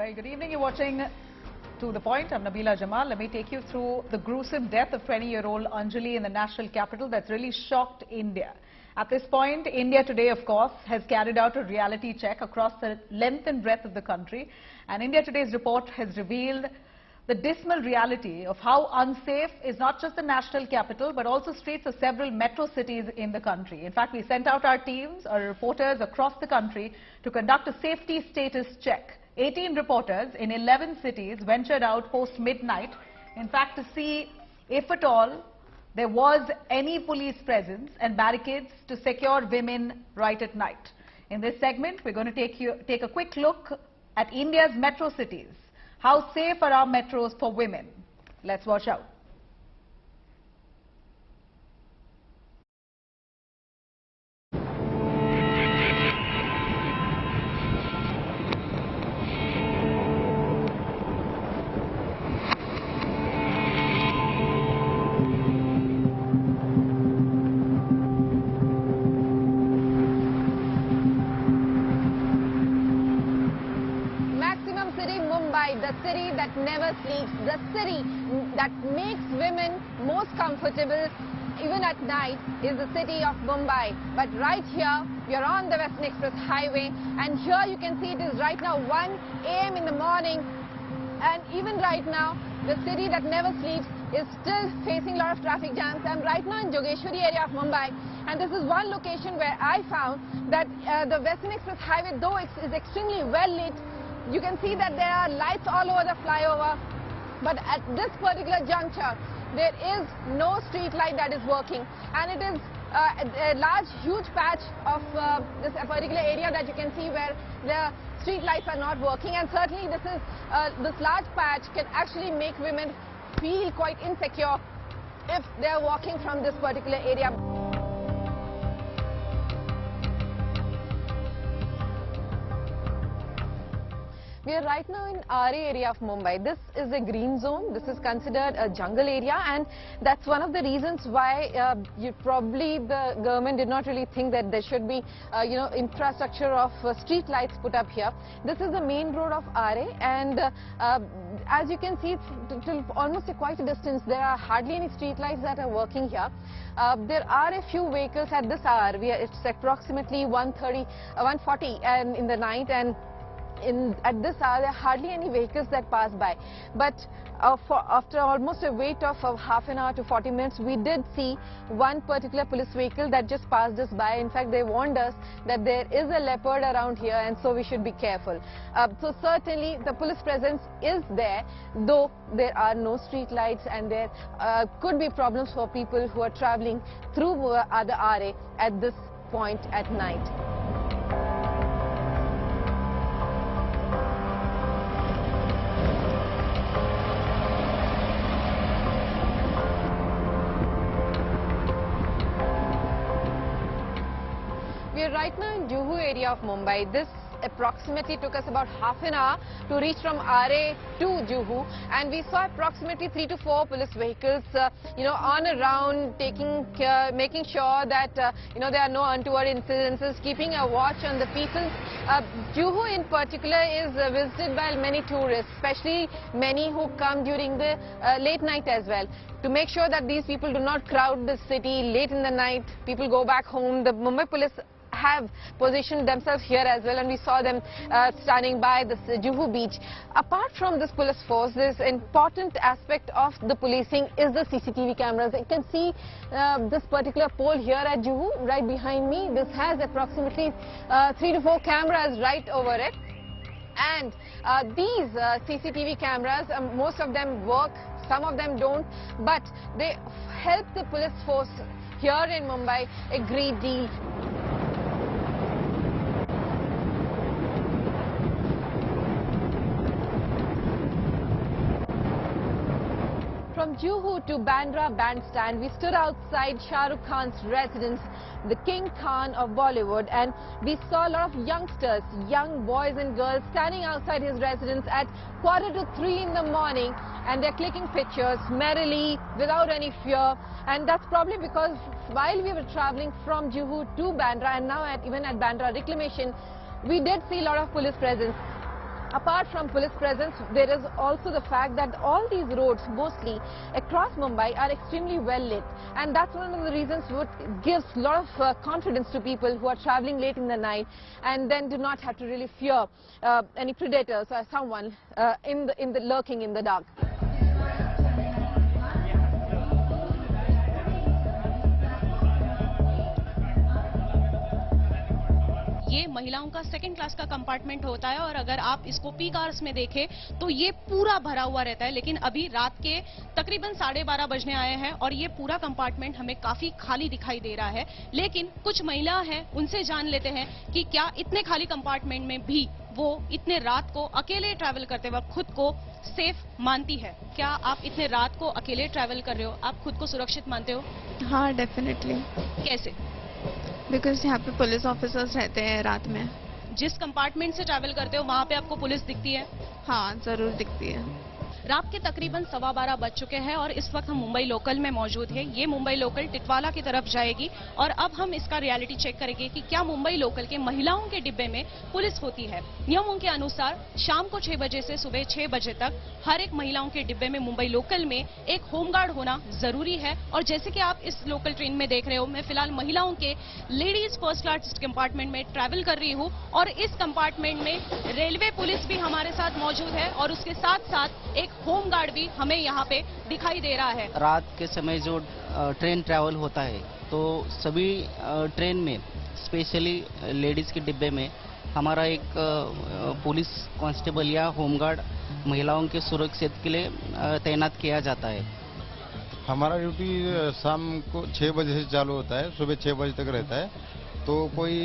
Very good evening. You're watching To The Point. I'm Nabila Jamal. Let me take you through the gruesome death of 20-year-old Anjali in the national capital that's really shocked India. At this point, India Today, of course, has carried out a reality check across the length and breadth of the country. And India Today's report has revealed the dismal reality of how unsafe is not just the national capital, but also streets of several metro cities in the country. In fact, we sent out our teams, our reporters across the country to conduct a safety status check. 18 reporters in 11 cities ventured out post-midnight, in fact, to see if at all there was any police presence and barricades to secure women right at night. In this segment, we're going to take a quick look at India's metro cities. How safe are our metros for women? Let's watch out. Mumbai, the city that never sleeps, the city that makes women most comfortable even at night is the city of Mumbai. But right here, we are on the Western Express Highway, and here you can see it is right now 1 a.m. in the morning, and even right now, the city that never sleeps is still facing a lot of traffic jams. I'm right now in Jogeshwari area of Mumbai, and this is one location where I found that the Western Express Highway, though it is extremely well lit, you can see that there are lights all over the flyover, but at this particular juncture, there is no street light that is working, and it is a large, huge patch of this particular area that you can see where the street lights are not working, and certainly this large patch can actually make women feel quite insecure if they are walking from this particular area. We are right now in RA area of Mumbai. This is a green zone. This is considered a jungle area, and that's one of the reasons why probably the government did not really think that there should be infrastructure of street lights put up here. This is the main road of RA, and as you can see, till almost quite a distance, there are hardly any street lights that are working here. There are a few vehicles at this hour. It's approximately 1:40 and in the night, and at this hour, there are hardly any vehicles that pass by. But after almost a wait of half an hour to 40 minutes, we did see one particular police vehicle that just passed us by. In fact, they warned us that there is a leopard around here, and so we should be careful. So certainly, the police presence is there, though there are no street lights, and there could be problems for people who are traveling through the RA at this point at night. We are right now in Juhu area of Mumbai. This approximately took us about half an hour to reach from RA to Juhu, and we saw approximately 3 to 4 police vehicles, on a round, making sure that there are no untoward incidences, keeping a watch on the people. Juhu in particular is visited by many tourists, especially many who come during the late night as well. To make sure that these people do not crowd the city late in the night, people go back home. The Mumbai police have positioned themselves here as well, and we saw them standing by this Juhu beach. Apart from this police force, this important aspect of the policing is the CCTV cameras. You can see this particular pole here at Juhu right behind me. This has approximately 3 to 4 cameras right over it. And these CCTV cameras, most of them work, some of them don't, but they help the police force here in Mumbai a great deal. From Juhu to Bandra Bandstand, we stood outside Shah Rukh Khan's residence, the King Khan of Bollywood, and we saw a lot of youngsters, young boys and girls standing outside his residence at 2:45 in the morning, and they're clicking pictures merrily, without any fear. And that's probably because while we were traveling from Juhu to Bandra, and now even at Bandra Reclamation, we did see a lot of police presence. apart from police presence, there is also the fact that all these roads, mostly across Mumbai, are extremely well lit. And that's one of the reasons what gives a lot of confidence to people who are traveling late in the night and then do not have to really fear any predators or someone lurking in the dark. ये महिलाओं का second class का compartment होता है और अगर आप इसको पीक आवर्स में देखें तो ये पूरा भरा हुआ रहता है, लेकिन अभी रात के तकरीबन 12:30 बजने आए हैं और ये पूरा कंपार्टमेंट हमें काफी खाली दिखाई दे रहा है। लेकिन कुछ महिला हैं, उनसे जान लेते हैं कि क्या इतने खाली कंपार्टमेंट में भी वो इतने रात को अकेले ट्रैवल करते वक्त खुद को सेफ मानती है। क्या आप इतने रात को अकेले ट्रैवल कर रहे हो, आप खुद को सुरक्षित मानते हो? हाँ, डेफिनेटली। कैसे? बिकॉज यहाँ पे पुलिस ऑफिसर्स रहते हैं रात में। जिस कंपार्टमेंट से ट्रैवल करते हो वहाँ पे आपको पुलिस दिखती है? हाँ, जरूर दिखती है। रात के तकरीबन 12:15 बज चुके हैं और इस वक्त हम मुंबई लोकल में मौजूद हैं। ये मुंबई लोकल टिटवाला की तरफ जाएगी और अब हम इसका रियलिटी चेक करेंगे कि क्या मुंबई लोकल के महिलाओं के डिब्बे में पुलिस होती है। नियमों के अनुसार शाम को 6 बजे से सुबह 6 बजे तक हर एक महिलाओं के डिब्बे में मुंबई लोकल में एक होमगार्ड होना जरूरी है। और जैसे कि आप इस लोकल ट्रेन में देख रहे हो, मैं फिलहाल महिलाओं के लेडीज फर्स्ट क्लास कंपार्टमेंट में ट्रैवल कर रही हूँ और इस कंपार्टमेंट में रेलवे पुलिस भी हमारे साथ मौजूद है और उसके साथ साथ एक होमगार्ड भी हमें यहाँ पे दिखाई दे रहा है। रात के समय जो ट्रेन ट्रैवल होता है तो सभी ट्रेन में स्पेशली लेडीज के डिब्बे में हमारा एक पुलिस कांस्टेबल या होमगार्ड महिलाओं के सुरक्षा के लिए तैनात किया जाता है। हमारा ड्यूटी शाम को 6 बजे से चालू होता है, सुबह 6 बजे तक रहता है। तो कोई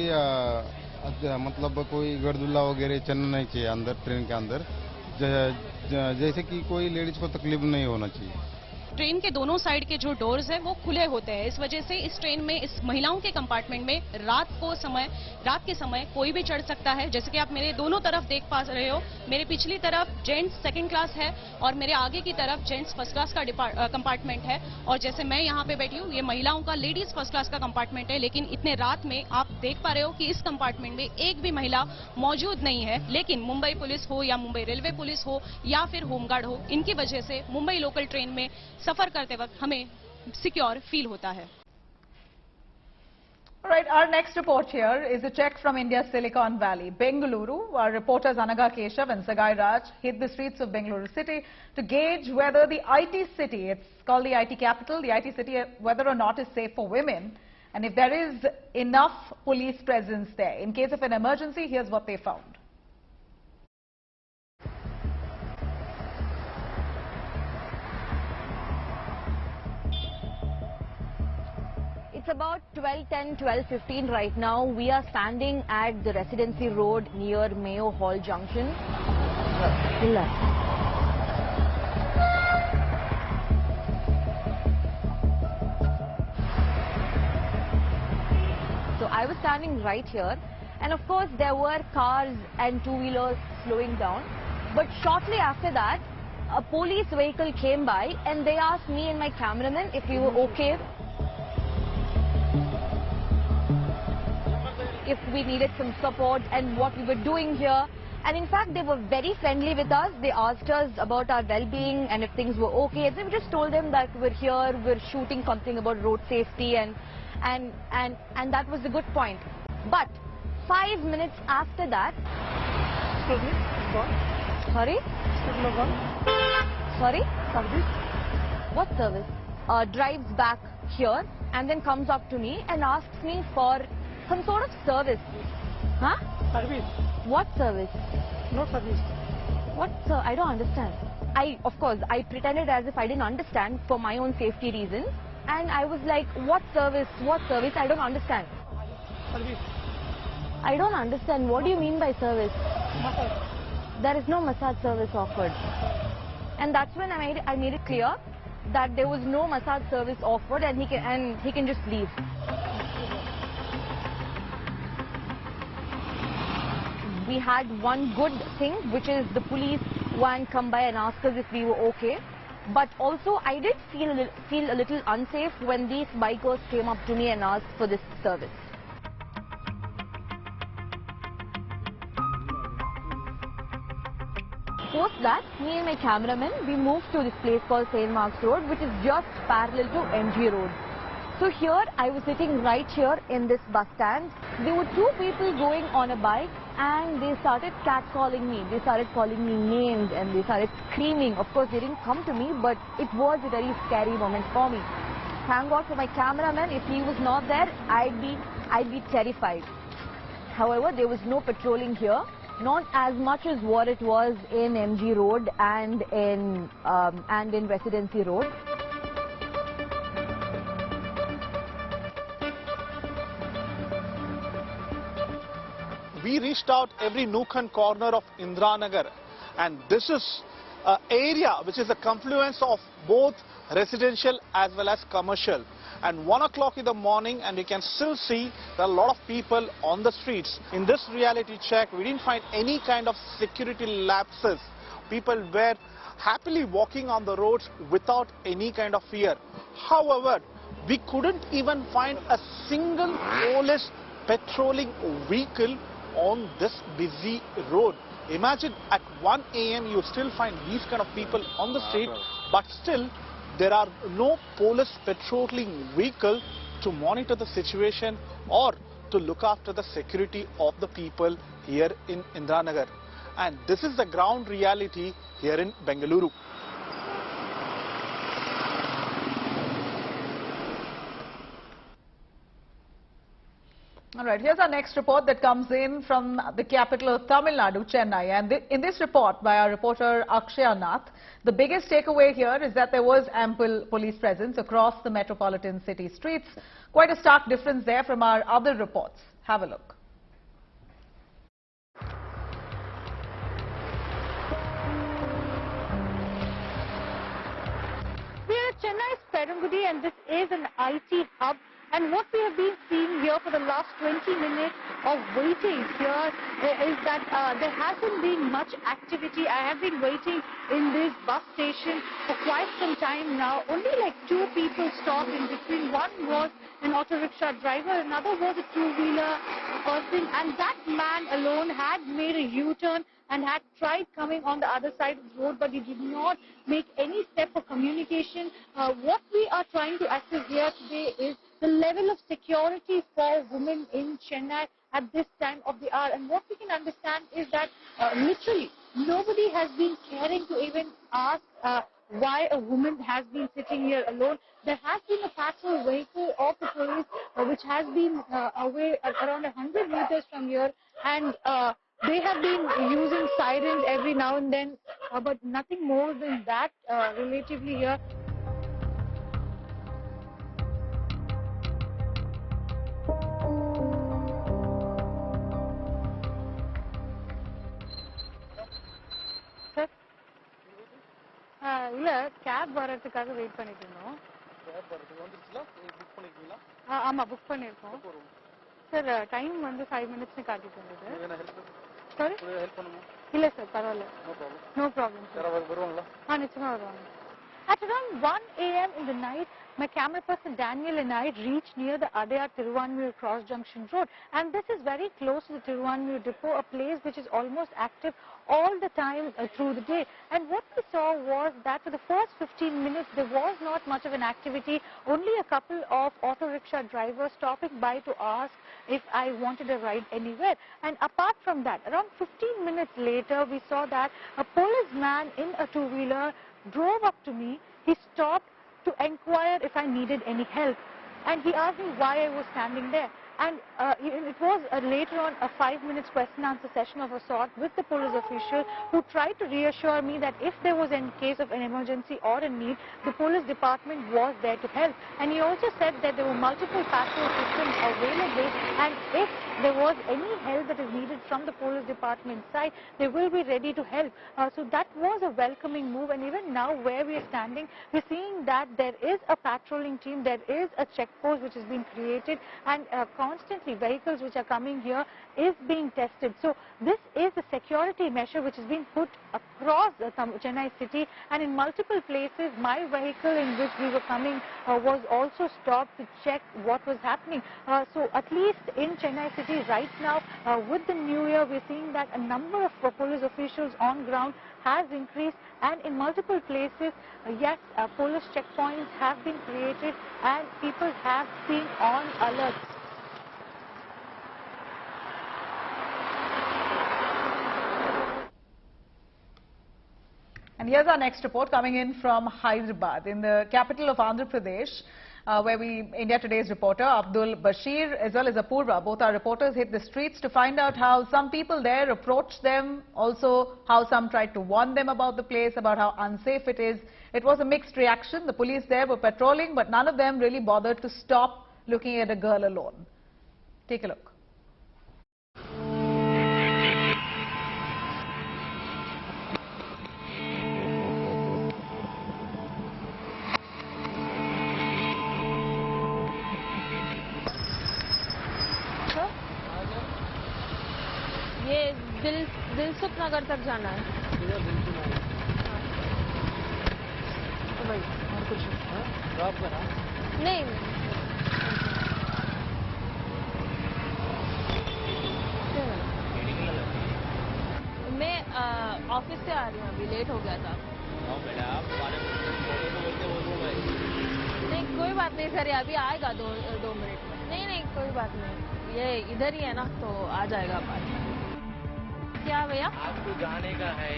मतलब कोई गर्दुल्ला वगैरह चलना नहीं चाहिए अंदर ट्रेन के अंदर, जैसे कि कोई लेडीज को तकलीफ नहीं होना चाहिए। ट्रेन के दोनों साइड के जो डोर्स हैं वो खुले होते हैं, इस वजह से इस ट्रेन में इस महिलाओं के कंपार्टमेंट में रात के समय कोई भी चढ़ सकता है। जैसे कि आप मेरे दोनों तरफ देख पा रहे हो, मेरे पिछली तरफ जेंट्स सेकंड क्लास है और मेरे आगे की तरफ जेंट्स फर्स्ट क्लास का कंपार्टमेंट है और जैसे मैं यहाँ पे बैठी हूँ ये महिलाओं का लेडीज फर्स्ट क्लास का कंपार्टमेंट है। लेकिन इतने रात में आप देख पा रहे हो कि इस कंपार्टमेंट में एक भी महिला मौजूद नहीं है। लेकिन मुंबई पुलिस हो या मुंबई रेलवे पुलिस हो या फिर होमगार्ड हो, इनकी वजह से मुंबई लोकल ट्रेन में सफर करते वक्त हमें सिक्योर फील होता है। All right, our next report here is a check from India's Silicon Valley. Bengaluru, our reporters Anaga Keshav and Sagai Raj hit the streets of Bengaluru city to gauge whether the IT city, it's called the IT capital, the IT city, whether or not is safe for women and if there is enough police presence there. In case of an emergency, here's what they found. It's about 12:10, 12:15 right now. We are standing at the Residency Road near Mayo Hall Junction. So I was standing right here, and of course there were cars and two-wheelers slowing down. But shortly after that, a police vehicle came by and they asked me and my cameraman if we were okay, if we needed some support and what we were doing here. And in fact, they were very friendly with us. They asked us about our well-being and if things were okay. And we just told them that we're here, we're shooting something about road safety, and that was a good point. But 5 minutes after that, excuse me, sorry? Sorry? Service? What service? Drives back here and then comes up to me and asks me for some sort of service. Huh? Service. What service? No service. What, sir? I don't understand. Of course, I pretended as if I didn't understand for my own safety reasons. And I was like, what service? What service? I don't understand. Service. I don't understand. What do you mean by service? Massage. There is no massage service offered. And that's when I made it clear that there was no massage service offered and he can just leave. We had one good thing, which is the police van come by and ask us if we were okay. But also, I did feel a little unsafe when these bikers came up to me and asked for this service. Post that, me and my cameraman, we moved to this place called St. Mark's Road, which is just parallel to MG Road. So here, I was sitting right here in this bus stand. There were two people going on a bike and they started catcalling me. They started calling me names and they started screaming. Of course, they didn't come to me, but it was a very scary moment for me. Thank God for my cameraman. If he was not there, I'd be terrified. However, there was no patrolling here, not as much as what it was in MG Road and in Residency Road. We reached out every nook and corner of Indiranagar, and this is an area which is a confluence of both residential as well as commercial. And 1 o'clock in the morning, and we can still see there are a lot of people on the streets. In this reality check, we didn't find any kind of security lapses. People were happily walking on the roads without any kind of fear. However, we couldn't even find a single police patrolling vehicle on this busy road. Imagine at 1 a.m. you still find these kind of people on the street, but still there are no police patrolling vehicle to monitor the situation or to look after the security of the people here in Indiranagar. And this is the ground reality here in Bengaluru. All right, here's our next report that comes in from the capital of Tamil Nadu, Chennai. And in this report by our reporter Akshaya Nath, the biggest takeaway here is that there was ample police presence across the metropolitan city streets. Quite a stark difference there from our other reports. Have a look. We are at Chennai's Perungudi, and this is an IT hub. And what we have been seeing here for the last 20 minutes of waiting here is that there hasn't been much activity. I have been waiting in this bus station for quite some time now. Only like two people stopped in between. One was an auto rickshaw driver, another was a two-wheeler person, and that man alone had made a U-turn and had tried coming on the other side of the road, but he did not make any step for communication. What we are trying to assess here today is the level of security for women in Chennai at this time of the hour. And what we can understand is that literally nobody has been caring to even ask why a woman has been sitting here alone. There has been a patrol vehicle of the police which has been away at around 100 meters from here, and they have been using sirens every now and then, but nothing more than that relatively here. இல்ல gap வரதுக்காக wait பண்ணிட்டு இருந்தோம். ஆமா book பண்ணிருக்கோம் sir. Time வந்து 5 minutes காட்டிட்டு இருந்தது. Sorry இல்ல சார் பரவாயில்ல. No problem sir. வருவாங்களா? நிச்சயமா வருவாங்க. At around 1 a.m. in the night, my camera person Daniel and I reached near the Adayar Tiruvanmiyur Cross Junction Road, and this is very close to the Tiruvanmiyur depot, a place which is almost active all the time through the day. And what we saw was that for the first 15 minutes there was not much of an activity. Only a couple of auto rickshaw drivers stopping by to ask if I wanted a ride anywhere. And apart from that, around 15 minutes later we saw that a policeman in a two-wheeler drove up to me. He stopped to inquire if I needed any help, and he asked me why I was standing there. And it was later on a 5-minute question answer session of a sort with the police official, who tried to reassure me that if there was in case of an emergency or a need, the police department was there to help. And he also said that there were multiple patrol systems available, and if there was any help that is needed from the police department side, they will be ready to help. So that was a welcoming move. And even now where we are standing, we're seeing that there is a patrolling team, there is a check post which has been created, and constantly vehicles which are coming here is being tested. So this is a security measure which has been put across Chennai city, and in multiple places my vehicle in which we were coming was also stopped to check what was happening. So at least in Chennai city right now, with the new year, we're seeing that a number of police officials on ground has increased, and in multiple places, yes, police checkpoints have been created and people have been on alert. And here's our next report coming in from Hyderabad, in the capital of Andhra Pradesh, where India Today's reporter Abdul Bashir as well as Apurva, both our reporters, hit the streets to find out how some people there approached them, also how some tried to warn them about the place, about how unsafe it is. It was a mixed reaction. The police there were patrolling, but none of them really bothered to stop looking at a girl alone. Take a look. ये दिलसुख नगर तक जाना है। भाई और कुछ drop करा? नहीं, मैं ऑफिस से आ रही हूँ, अभी लेट हो गया था। नहीं कोई बात नहीं सर, अभी आएगा दो मिनट में। नहीं कोई बात नहीं, ये इधर ही है ना, तो आ जाएगा बात। क्या भैया? आपको जाने का है,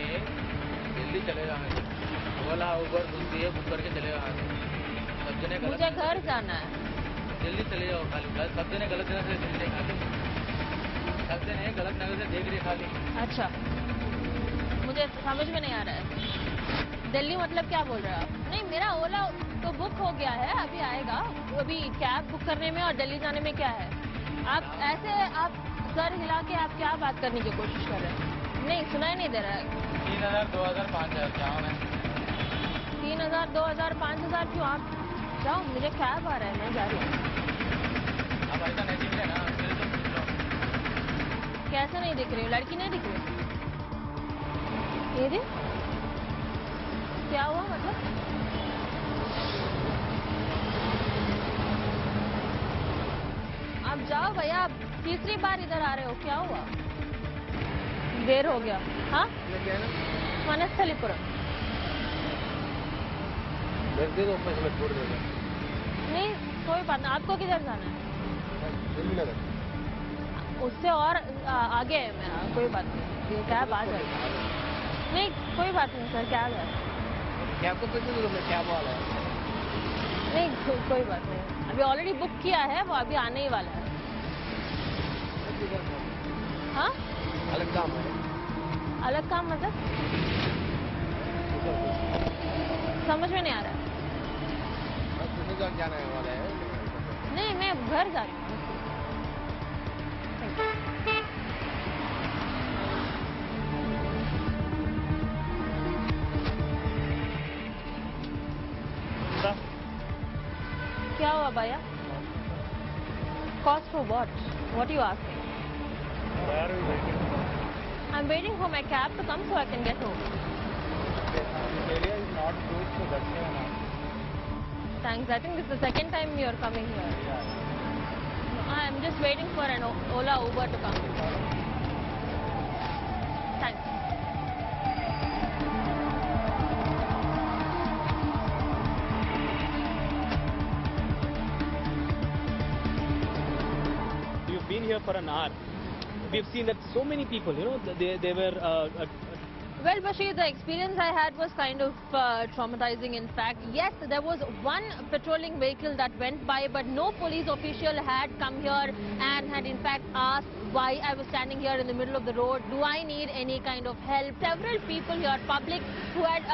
जल्दी चले जाना। ओला उबर बुक करके चले जाना। सब जने गलत, मुझे घर जाना है। जल्दी चले जाओ, खाली सब जने गलत जगह से देख रहे खाली, सब जने गलत नजर से देख रहे खाली। अच्छा, मुझे समझ में नहीं आ रहा है। दिल्ली मतलब क्या बोल रहे हो आप? नहीं, मेरा ओला तो बुक हो गया है, अभी आएगा। अभी कैब बुक करने में और दिल्ली जाने में क्या है? आप ऐसे आप सर हिला के आप क्या बात करने की कोशिश कर रहे हैं? नहीं, सुनाई नहीं दे रहा है। 3000, 2000, 5000 क्या है? 3000, 2000, 5000 क्यों? आप जाओ, मुझे कैब आ रहा है, मैं जा रही हूँ। आप ऐसा नहीं दिख रहे ना, मेरे तो पूछ लो। कैसे नहीं दिख रही? लड़की नहीं दिख रही? ये जी क्या हुआ मतलब? आप जाओ भैया, आप तीसरी बार इधर आ रहे हो, क्या हुआ? देर हो गया। हाँ, वनस्थलीपुरम। नहीं कोई बात नहीं, आपको किधर जाना है? उससे और आगे है मेरा, कोई बात नहीं, ये कैब आ जाएगा। नहीं कोई बात नहीं सर, कैब है। कैब को पैसे दो, मैं कैब वाला है। नहीं कोई बात नहीं, अभी ऑलरेडी बुक किया है, वो अभी आने ही वाला है। हाँ, अलग काम है। अलग काम मतलब समझ में नहीं आ रहा है। जाना है वाला है। नहीं, मैं घर जा रही हूँ। क्या हुआ भैया? Cost for what? What are you asking? Where are you waiting? I'm waiting for my cab to come so I can get home. This area is not good, so that's why I'm asking. Thanks. I think this is the second time you're coming here. Yeah. I'm just waiting for an Ola Uber to come. Thanks. You've been here for an hour. We've seen that so many people, you know, they were... Well, Bashir, the experience I had was kind of traumatizing. In fact, yes, there was one patrolling vehicle that went by, but no police official had come here and had in fact asked why I was standing here in the middle of the road. Do I need any kind of help? Several people here, public, who had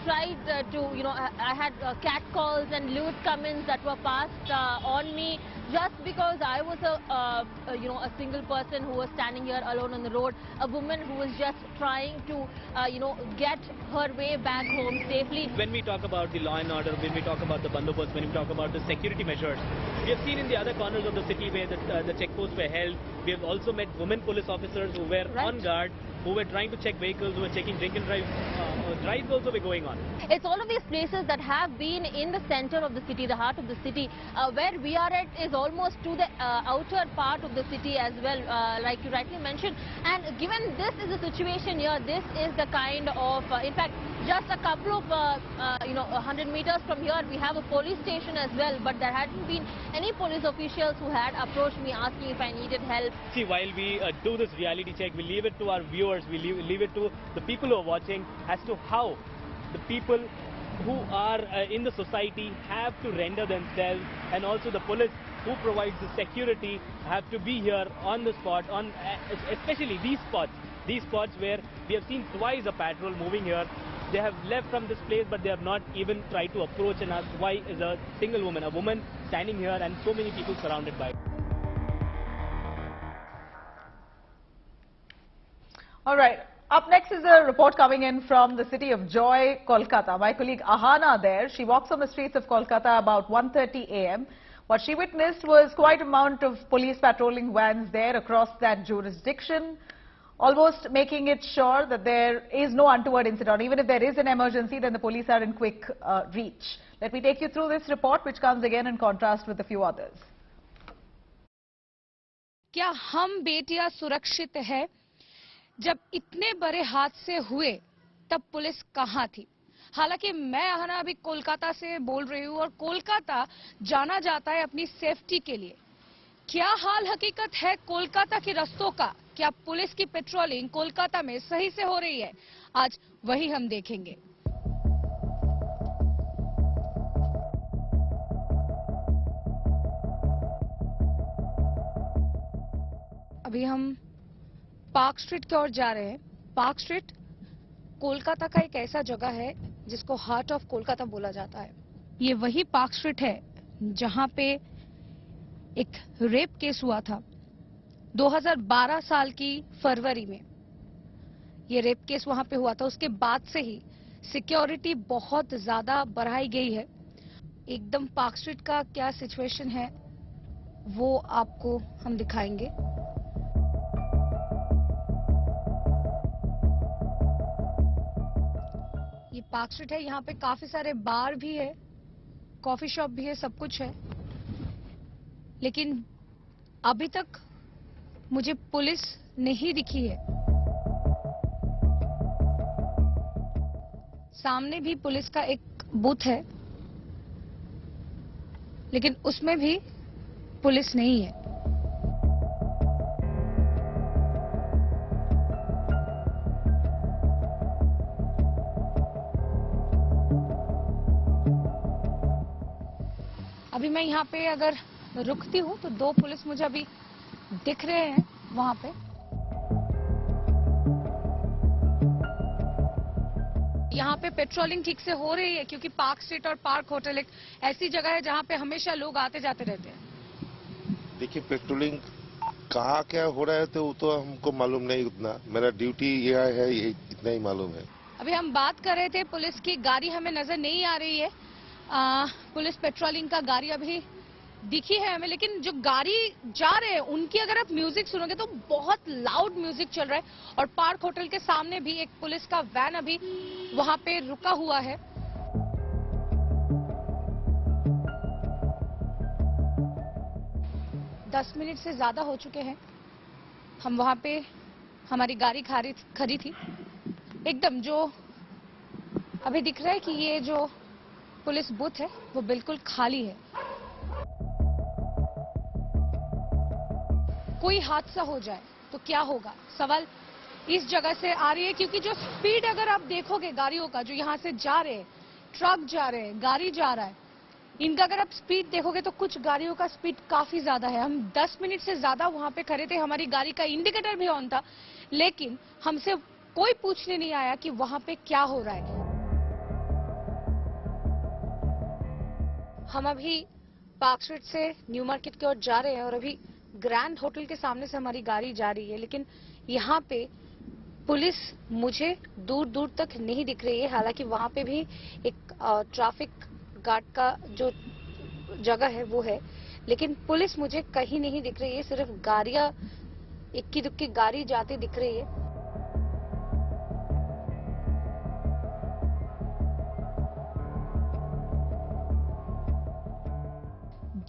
tried to, I had cat calls and lewd comments that were passed on me just because I was a single person who was standing here alone on the road, a woman who was just trying to, get her way back home safely. When we talk about the law and order, when we talk about the bandobast, when we talk about the security measures, we have seen in the other corners of the city where the checkposts were held. We have also met women police officers who were on guard, who were trying to check vehicles, who were checking drink and drive. Drives also were going on. It's all of these places that have been in the center of the city, the heart of the city. Where we are at is almost to the outer part of the city as well, like you rightly mentioned. And given this is the situation here, this is the kind of, in fact, just a couple of, 100 meters from here, we have a police station as well. But there hadn't been any police officials who had approached me asking if I needed help. See, while we do this reality check, we leave it to our viewers, we leave it to the people who are watching as to how the people who are in the society have to render themselves, and also the police who provides the security have to be here on the spot, on especially these spots where we have seen twice a patrol moving here. They have left from this place, but they have not even tried to approach and ask why is a single woman, a woman standing here and so many people surrounded by it. All right. Up next is a report coming in from the city of Joy, Kolkata. My colleague Ahana there, she walks on the streets of Kolkata about 1:30 a.m. What she witnessed was quite an amount of police patrolling vans there across that jurisdiction, almost making it sure that there is no untoward incident. Even if there is an emergency, then the police are in quick reach. Let me take you through this report, which comes again in contrast with a few others. क्या हम बेटियां सुरक्षित है? जब इतने बड़े हादसे हुए तब पुलिस कहां थी? हालांकि मैं आहना अभी कोलकाता से बोल रही हूं और कोलकाता जाना जाता है अपनी सेफ्टी के लिए। क्या हाल हकीकत है कोलकाता के रास्तों का? क्या पुलिस की पेट्रोलिंग कोलकाता में सही से हो रही है? आज वही हम देखेंगे। अभी हम पार्क स्ट्रीट की ओर जा रहे हैं। पार्क स्ट्रीट कोलकाता का एक ऐसा जगह है जिसको हार्ट ऑफ कोलकाता बोला जाता है। ये वही पार्क स्ट्रीट है जहां पे एक रेप केस हुआ था 2012 साल की फरवरी में। ये रेप केस वहां पे हुआ था, उसके बाद से ही सिक्योरिटी बहुत ज्यादा बढ़ाई गई है। एकदम पार्क स्ट्रीट का क्या सिचुएशन है वो आपको हम दिखाएंगे। ये पार्क स्ट्रीट है, यहाँ पे काफी सारे बार भी है, कॉफी शॉप भी है, सब कुछ है। लेकिन अभी तक मुझे पुलिस नहीं दिखी है। सामने भी पुलिस का एक बूथ है, लेकिन उसमें भी पुलिस नहीं है। अभी मैं यहाँ पे अगर रुकती हूँ तो दो पुलिस मुझे अभी दिख रहे हैं वहां पे। यहाँ पे पेट्रोलिंग ठीक से हो रही है क्योंकि पार्क स्ट्रीट और पार्क होटल एक ऐसी जगह है जहाँ पे हमेशा लोग आते जाते रहते हैं। देखिए पेट्रोलिंग कहाँ क्या हो रहा है तो वो तो हमको मालूम नहीं उतना। मेरा ड्यूटी यह है, ये इतना ही मालूम है। अभी हम बात कर रहे थे, पुलिस की गाड़ी हमें नजर नहीं आ रही है। पुलिस पेट्रोलिंग का गाड़ी अभी दिखी है हमें, लेकिन जो गाड़ी जा रहे हैं उनकी अगर आप म्यूजिक सुनोगे तो बहुत लाउड म्यूजिक चल रहा है। और पार्क होटल के सामने भी एक पुलिस का वैन अभी वहां पे रुका हुआ है। दस मिनट से ज्यादा हो चुके हैं। हम वहां पे हमारी गाड़ी खड़ी थी, एकदम जो अभी दिख रहा है कि ये जो पुलिस बूथ है वो बिल्कुल खाली है। कोई हादसा हो जाए तो क्या होगा, सवाल इस जगह से आ रही है क्योंकि जो स्पीड अगर आप देखोगे गाड़ियों का, जो यहाँ से जा रहे हैं, ट्रक जा रहे हैं, गाड़ी जा रहा है, इनका अगर आप स्पीड देखोगे तो कुछ गाड़ियों का स्पीड काफी ज्यादा है। हम 10 मिनट से ज्यादा वहां पे खड़े थे, हमारी गाड़ी का इंडिकेटर भी ऑन था, लेकिन हमसे कोई पूछने नहीं आया कि वहां पे क्या हो रहा है। हम अभी पार्क स्ट्रीट से न्यू मार्केट की ओर जा रहे हैं और अभी ग्रैंड होटल के सामने से हमारी गाड़ी जा रही है, लेकिन यहाँ पे पुलिस मुझे दूर दूर तक नहीं दिख रही है। हालांकि वहाँ पे भी एक ट्रैफिक गार्ड का जो जगह है वो है, लेकिन पुलिस मुझे कहीं नहीं दिख रही है। सिर्फ गाड़ियां इक्की दुक्की गाड़ी जाती दिख रही है।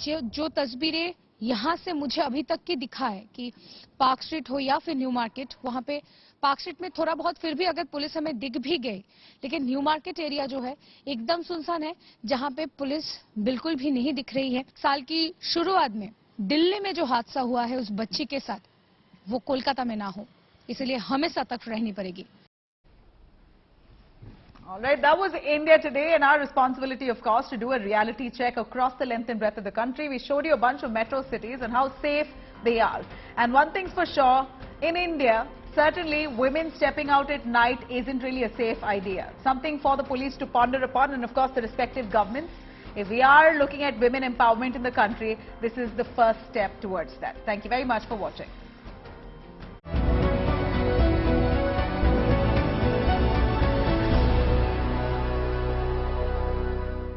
जो तस्वीरें यहाँ से मुझे अभी तक की दिखा है कि पार्क स्ट्रीट हो या फिर न्यू मार्केट, वहाँ पे पार्क स्ट्रीट में थोड़ा बहुत फिर भी अगर पुलिस हमें दिख भी गई, लेकिन न्यू मार्केट एरिया जो है एकदम सुनसान है, जहाँ पे पुलिस बिल्कुल भी नहीं दिख रही है। साल की शुरुआत में दिल्ली में जो हादसा हुआ है उस बच्ची के साथ, वो कोलकाता में ना हो, इसलिए हमें सतर्क रहनी पड़ेगी। All right, that was India today, and our responsibility, of course, to do a reality check across the length and breadth of the country. We showed you a bunch of metro cities and how safe they are. And one thing's for sure, in India, certainly women stepping out at night isn't really a safe idea. Something for the police to ponder upon, and of course the respective governments. If we are looking at women empowerment in the country, this is the first step towards that. Thank you very much for watching.